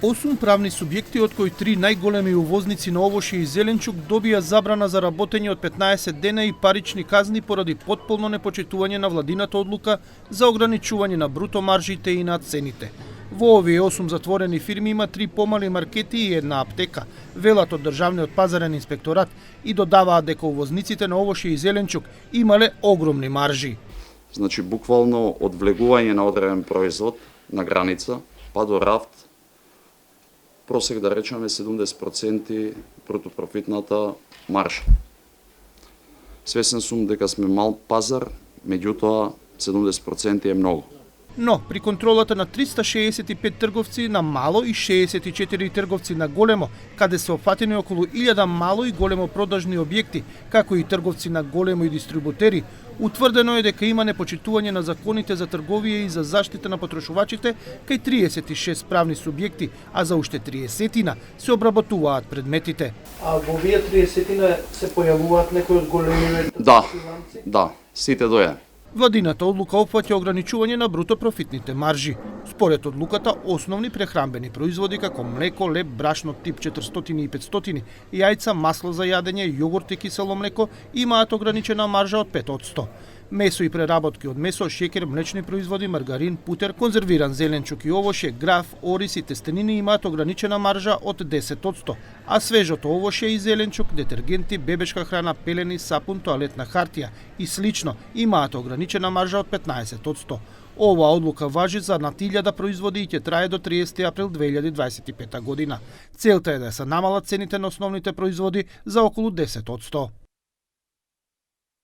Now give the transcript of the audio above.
8 правни субјекти, од кои 3 најголеми увозници на овошје и зеленчук добија забрана за работење од 15 дена и парични казни поради потполно непочитување на владината одлука за ограничување на бруто маржите и на цените. Во овие 8 затворени фирми има 3 помали маркети и една аптека, велат од Државниот пазарен инспекторат, и додаваат дека увозниците на овошје и зеленчук имале огромни маржи. Значи, буквално од влегување на одреден производ на граница, па до рафт, просек да речеме 70% брутопрофитната маржа. Свесен сум дека сме мал пазар, меѓутоа 70% е многу. Но, при контролата на 365 трговци на мало и 64 трговци на големо, каде се опфатени околу 1000 мало и големо продажни објекти, како и трговци на големо и дистрибутери, утврдено е дека има непочитување на законите за трговија и за заштита на потрошувачите кај 36 правни субјекти, а за уште 30 се обработуваат предметите. А во овие 30 се појавуваат некои од големиве трговски ланци? Да, сите доја. Владината одлука опфаќа ограничување на бруто профитните маржи. Според одлуката, основни прехранбени производи како млеко, леб, брашно тип 400 и 500, јајца, масло за јадење, јогурт и кисело млеко имаат ограничена маржа од 5%. Месо и преработки од месо, шеќер, млечни производи, маргарин, путер, конзервиран зеленчук и овошје, граф, ориз и тестенини имаат ограничена маржа од 10%, а свежото овошје и зеленчук, детергенти, бебешка храна, пелени, сапун, тоалетна хартија и слично имаат ограничена маржа од 15%. Ова одлука важи за над 1000 производи и ќе трае до 30 април 2025 година. Целта е да се намалат цените на основните производи за околу 10%.